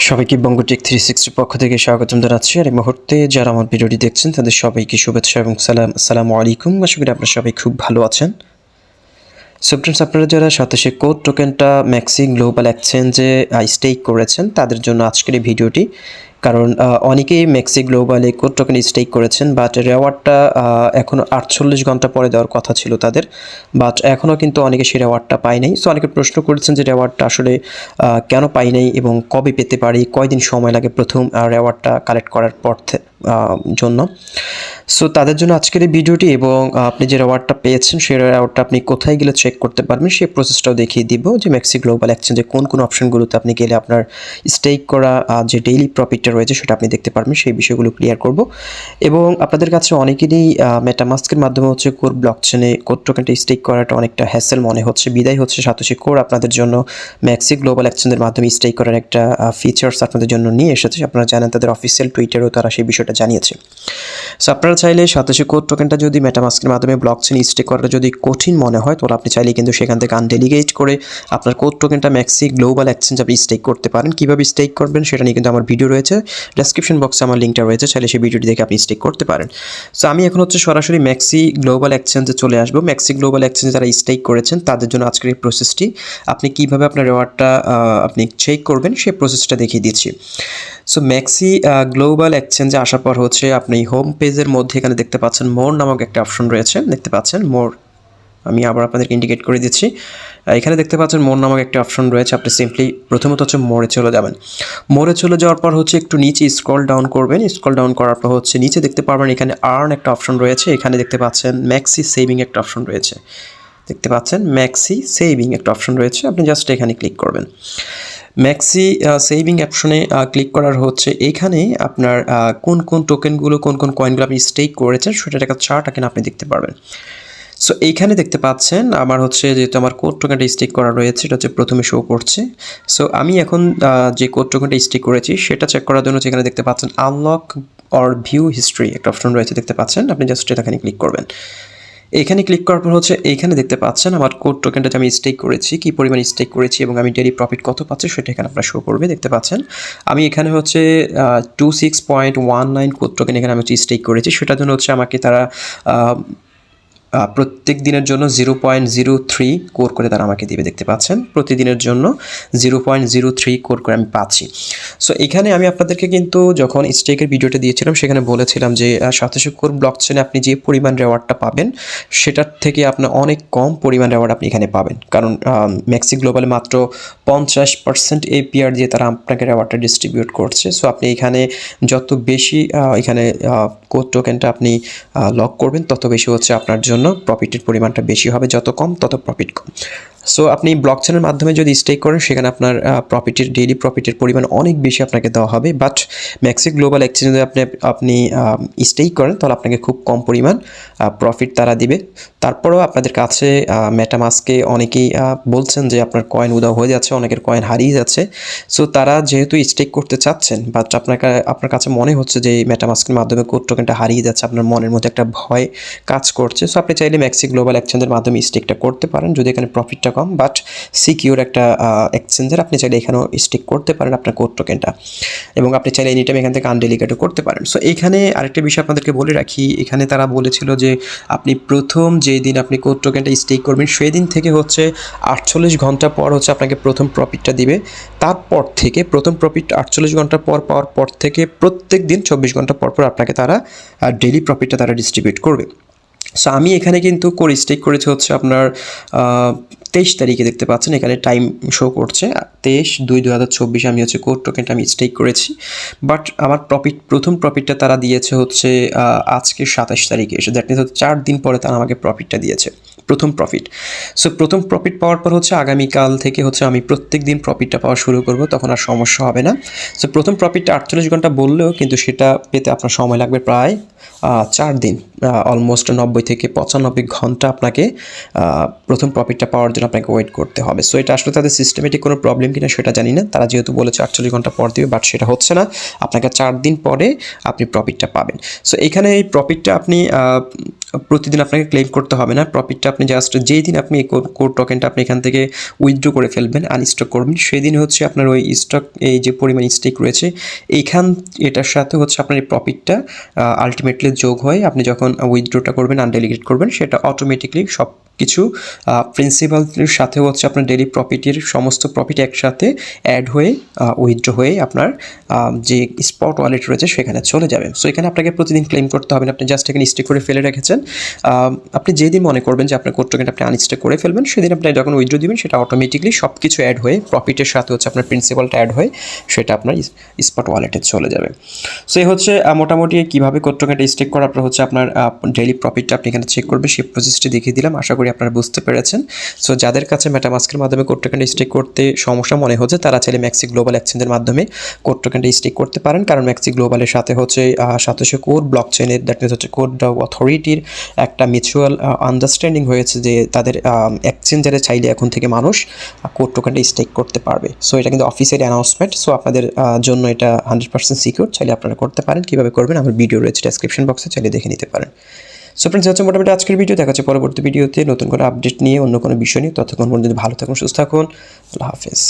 সবাইকে বঙ্গটেক 360 পক্ষ থেকে স্বাগতম জানাচ্ছি। আর এই মুহূর্তে যারা আমার ভিডিওটি দেখছেন তাদের সবাইকে শুভেচ্ছা এবং আসসালামু আলাইকুম। আশা করি আপনারা সবাই খুব ভালো আছেন। সো ফ্রেন্ডস, আপনারা যারা সাতাশে কোড টোকেনটা ম্যাক্সি গ্লোবাল এক্সচেঞ্জে স্টেক করেছেন তাদের জন্য আজকের এই ভিডিওটি। কারণ অনেকেই ম্যাক্সি গ্লোবালে কোড টোকেন স্টেক করেছেন, বাট রেওয়ার্ডটা এখনও 48 ঘন্টা পরে দেওয়ার কথা ছিল তাদের, বাট এখনও কিন্তু অনেকে সেই রেওয়ার্ডটা পায় নাই। সো অনেকে প্রশ্ন করেছেন যে রেওয়ার্ডটা আসলে কেন পাই নাই এবং কবে পেতে পারি, কয়দিন সময় লাগে প্রথম রেওয়ার্ডটা কালেক্ট করার পর জন্য। সো তাদের জন্য আজকের এই ভিডিওটি, এবং আপনি যে রেওয়ার্ডটা পেয়েছেন সেই রেওয়ার্ডটা আপনি কোথায় গেলে চেক করতে পারবেন সেই প্রসেসটাও দেখিয়ে দিব, যে ম্যাক্সি গ্লোবাল এক্সচেঞ্জে কোন কোন অপশনগুলোতে আপনি গেলে আপনার স্টেক করা যে ডেইলি প্রফিটটা রয়েছে সেটা আপনি দেখতে পারবেন, সেই বিষয়গুলো ক্লিয়ার করব। এবং আপনাদের কাছে অনেকেরই মেটামাস্কের মাধ্যমে হচ্ছে কোর ব্লকচেনে কোড টোকেনটা স্টেক করাটা অনেকটা হ্যাসেল মনে হচ্ছে, বিদায় হচ্ছে সাতোশি কোর আপনাদের জন্য ম্যাক্সি গ্লোবাল এক্সচেঞ্জের মাধ্যমে স্টেক করার একটা ফিচার্স আপনাদের জন্য নিয়ে এসেছে। আপনারা জানেন তাদের অফিসিয়াল টুইটারেও তারা সেই বিষয়টা জানিয়েছে। সো আপনারা চাইলে সাতোশি কোড টোকেনটা যদি মেটামাস্কের মাধ্যমে ব্লকচেন স্টেক করাটা যদি কঠিন মনে হয়, তাহলে আপনি চাইলে কিন্তু সেখান থেকে আনডেলিগেট করে আপনার কোড টোকেনটা ম্যাক্সি গ্লোবাল এক্সচেঞ্জ আপনি স্টেক করতে পারেন। কীভাবে স্টেক করবেন সেটা নিয়ে কিন্তু আমার ভিডিও রয়েছে, ডেসক্রিপশন বক্সে আমার লিঙ্কটা রয়েছে, চাইলে সেই ভিডিওটি দেখে আপনি স্টেক করতে পারেন। সো আমি এখন হচ্ছে সরাসরি ম্যাক্সি গ্লোবাল এক্সচেঞ্জে চলে আসবো। ম্যাক্সি গ্লোবাল এক্সচেঞ্জে যারা স্টেক করেছেন তাদের জন্য আজকের এই প্রসেসটি, আপনি কীভাবে আপনার রেওয়ার্ডটা আপনি চেক করবেন সেই প্রসেসটা দেখিয়ে দিচ্ছি। সো ম্যাক্সি গ্লোবাল এক্সচেঞ্জে আসার পর হচ্ছে আপনি হোম পেজের মধ্যে এখানে দেখতে পাচ্ছেন মোর নামক একটা অপশন রয়েছে, দেখতে পাচ্ছেন মোর। আমি আবার আপনাদেরকে ইন্ডিকেট করে দিচ্ছি, এখানে দেখতে পাচ্ছেন মোর নামক একটা অপশন রয়েছে। আপনি সিম্পলি প্রথমত হচ্ছে মোরে চলে যাবেন। মোরে চলে যাওয়ার পর হচ্ছে একটু নিচে স্ক্রল ডাউন করবেন। স্ক্রল ডাউন করার পর হচ্ছে নিচে দেখতে পারবেন এখানে আর্ন একটা অপশন রয়েছে, এখানে দেখতে পাচ্ছেন ম্যাক্সি সেভিং একটা অপশন রয়েছে, দেখতে পাচ্ছেন ম্যাক্সি সেভিং একটা অপশন রয়েছে। আপনি জাস্ট এখানে ক্লিক করবেন। ম্যাক্সি সেভিং অপশনে ক্লিক করার হচ্ছে এইখানে আপনার কোন কোন টোকেনগুলো কোন কোন কয়েনগুলো আপনি স্টেক করেছেন সেটার একটা চার্ট এখানে আপনি দেখতে পারবেন। সো এইখানে দেখতে পাচ্ছেন আমার হচ্ছে যেহেতু আমার কোড টোকেনটা স্টেক করা রয়েছে এটা হচ্ছে প্রথমে শো করছে। সো আমি এখন যে কোড টোকেনটা স্টেক করেছি সেটা চেক করার জন্য যেখানে দেখতে পাচ্ছেন আনলক অর ভিউ হিস্ট্রি একটা অপশন রয়েছে, দেখতে পাচ্ছেন। আপনি জাস্ট এখানে ক্লিক করবেন। এখানে ক্লিক করার পর হচ্ছে এইখানে দেখতে পাচ্ছেন আমার কোড টোকেনটা আমি স্টেক করেছি, কী পরিমাণ স্টেক করেছি এবং আমি ডেইলি প্রফিট কত পাচ্ছি সেটা এখানে আপনার শো করবে, দেখতে পাচ্ছেন। আমি এখানে হচ্ছে 26.19 কোড টোকেন এখানে আমি স্টেক করেছি, সেটার জন্য হচ্ছে আমাকে তারা প্রত্যেক দিনের জন্য 0.03 কোর করে তারা আমাকে দিবে, দেখতে পাচ্ছেন। প্রতিদিনের জন্য 0.03 কোর করে আমি পাচ্ছি। সো এখানে আমি আপনাদেরকে কিন্তু যখন স্টেকের ভিডিওটা দিয়েছিলাম সেখানে বলেছিলাম যে সাতোশি কোর ব্লকচেনে আপনি যে পরিমাণ রেওয়ার্ডটা পাবেন সেটার থেকে আপনার অনেক কম পরিমাণ রেওয়ার্ড আপনি এখানে পাবেন, কারণ ম্যাক্সি গ্লোবালে মাত্র 50% APR দিয়ে তারা আপনাকে রেওয়ার্ডটা ডিস্ট্রিবিউট করছে। সো আপনি এখানে যত বেশি এখানে কোড টোকেনটা আপনি লক করবেন তত বেশি হচ্ছে আপনার জন্য প্রফিটের পরিমাণটা বেশি হবে, যত কম তত প্রফিট কম। সো আপনি ব্লকচেনের মাধ্যমে যদি স্টেক করেন সেখানে আপনার প্রফিটের ডেইলি প্রফিটের পরিমাণ অনেক বেশি আপনাকে দেওয়া হবে, বাট ম্যাক্সি গ্লোবাল এক্সচেঞ্জে আপনি স্টেক করেন তাহলে আপনাকে খুব কম পরিমাণ প্রফিট তারা দিবে। তারপরেও আপনাদের কাছে মেটামাস্কে অনেকেই বলছেন যে আপনার কয়েন উধাও হয়ে যাচ্ছে, অনেকের কয়েন হারিয়ে যাচ্ছে। সো তারা যেহেতু স্টেক করতে চাচ্ছেন, বাট আপনার কাছে মনে হচ্ছে যে মেটামাস্কের মাধ্যমে কোড টোকেনটা হারিয়ে যাচ্ছে, আপনার মনের মধ্যে একটা ভয় কাজ করছে। সো আপনি চাইলে ম্যাক্সি গ্লোবাল এক্সচেঞ্জের মাধ্যমে স্টেকটা করতে পারেন, যদি এখানে প্রফিটটা কম বাট সিকিউর একটা এক্সচেঞ্জের, আপনি চাইলে এখানেও স্টেক করতে পারেন আপনার কোড টোকেনটা, এবং আপনি চাইলে এনি টাইম এখান থেকে আনডেলিগেটও করতে পারেন। সো এইখানে আরেকটা বিষয় আপনাদেরকে বলে রাখি, এখানে তারা বলেছিল যে আপনি প্রথম যেই দিন আপনি কোড টোকেনটা স্টেক করবেন সেই দিন থেকে হচ্ছে 48 ঘন্টা পর হচ্ছে আপনাকে প্রথম প্রফিটটা দিবে। তারপর থেকে প্রথম প্রফিট 48 ঘন্টা পর পাওয়ার পর থেকে প্রত্যেক দিন 24 ঘন্টা পর পর আপনাকে তারা ডেইলি প্রফিটটা তারা ডিস্ট্রিবিউট করবে। সো আমি এখানে কিন্তু করে স্টেক করেছি হচ্ছে আপনার 23 তারিখে, দেখতে পাচ্ছেন এখানে টাইম শো করছে 23/2/2024 আমি হচ্ছে কোড টোকেনটা আমি স্টেক করেছি। বাট আমার প্রথম প্রফিটটা তারা দিয়েছে হচ্ছে আজকে 27 তারিখে এসে, দ্যাট মিনস হচ্ছে 4 দিন পরে তারা আমাকে প্রফিটটা দিয়েছে, প্রথম প্রফিট। সো প্রথম প্রফিট পাওয়ার পর হচ্ছে আগামীকাল থেকে হচ্ছে আমি প্রত্যেক দিন প্রফিটটা পাওয়া শুরু করব, তখন আর সমস্যা হবে না। সো প্রথম প্রফিটটা 48 ঘন্টা বললেও কিন্তু সেটা পেতে আপনার সময় লাগবে প্রায় 4 দিন, অলমোস্ট 90 থেকে 95 ঘন্টা আপনাকে প্রথম প্রফিটটা পাওয়ার জন্য আপনাকে ওয়েট করতে হবে। সো এটা আসলে তাদের সিস্টেমেটিক কোনো প্রবলেম কিনা সেটা জানি না, তারা যেহেতু বলেছে 48 ঘন্টা পর দিবে, বাট সেটা হচ্ছে না, আপনাকে 4 দিন পরে আপনি প্রফিটটা পাবেন। সো এখানে এই প্রফিটটা আপনি প্রতিদিন আপনাকে ক্লেম করতে হবে না, প্রফিটটা আপনি আপনি জাস্ট যেই দিন আপনি এই কোড টোকেনটা আপনি এখান থেকে উইথড্র করে ফেলবেন, আনস্টক করবেন, সেদিন হচ্ছে আপনার ওই স্টক এই যে পরিমাণ স্টেক রয়েছে এটার সাথে হচ্ছে আপনার এই প্রফিটটা আলটিমেটলি যোগ হয়ে আপনি যখন উইথড্রটা করবেন, আনডেলিগেট করবেন, সেটা অটোমেটিকলি সব কিছু প্রিন্সিপালের সাথে হচ্ছে আপনার ডেলি প্রফিটের সমস্ত প্রফিট একসাথে অ্যাড হয়ে উইথড্র হয়ে আপনার যে স্পট ওয়ালেট রয়েছে সেখানে চলে যাবে। সো এখানে আপনাকে প্রতিদিন ক্লেম করতে হবে না, আপনি জাস্ট এখানে স্টেক করে ফেলে রেখেছেন। আপনি যেদিন মনে করবেন যে আপনার কোড টোকেন আপনি আনস্টেক করে ফেলবেন, সেদিন আপনি যখন উইথড্র দিবেন সেটা অটোমেটিকলি সব কিছু অ্যাড হয়ে প্রফিটের সাথে হচ্ছে আপনার প্রিন্সিপালটা অ্যাড হয়ে সেটা আপনার স্পট ওয়ালেটে চলে যাবে। সো এই হচ্ছে মোটামুটি কীভাবে কোড টোকেনটা স্টেক করা, আপনার হচ্ছে আপনার ডেইলি প্রফিটটা আপনি এখানে চেক করবেন, সেই প্রসেসটি দেখিয়ে দিলাম, আশা করি আপনারা বুঝতে পেরেছেন। সো যাদের কাছে মেটামাস্কের মাধ্যমে কোড টোকেনটা স্টেক করতে সমস্যা মনে হচ্ছে তারা চাইলে ম্যাক্সি গ্লোবাল এক্সচেঞ্জের মাধ্যমে কোড টোকেনটা স্টেক করতে পারেন, কারণ ম্যাক্সি গ্লোবালের সাথে হচ্ছে 700 কোর ব্লক চেনের দ্যাট মিনস হচ্ছে কোড অথরিটির একটা মিউচুয়াল আন্ডারস্ট্যান্ডিং হয়েছে যে তাদের এক্সচেঞ্জারে চাইলে এখন থেকে মানুষ কোড টোকেনটা স্টেক করতে পারবে। সো এটা কিন্তু অফিসিয়ালি অ্যানাউন্সমেন্ট, সো আপনাদের জন্য এটা 100% সিকিউর, চাইলে আপনারা করতে পারেন। কীভাবে করবেন আমার ভিডিও রয়েছে ডেসক্রিপশন বক্সে, চাইলে দেখে নিতে পারেন। সো ফ্রেন্ডস, হচ্ছে মোটামুটি আজকের ভিডিও, দেখা হচ্ছে পরবর্তী ভিডিওতে নতুন করে আপডেট নিয়ে অন্য কোনো বিষয় নিয়ে। ততক্ষণ পর্যন্ত ভালো থাকুন, সুস্থ থাকুন, আল্লাহ হাফেজ।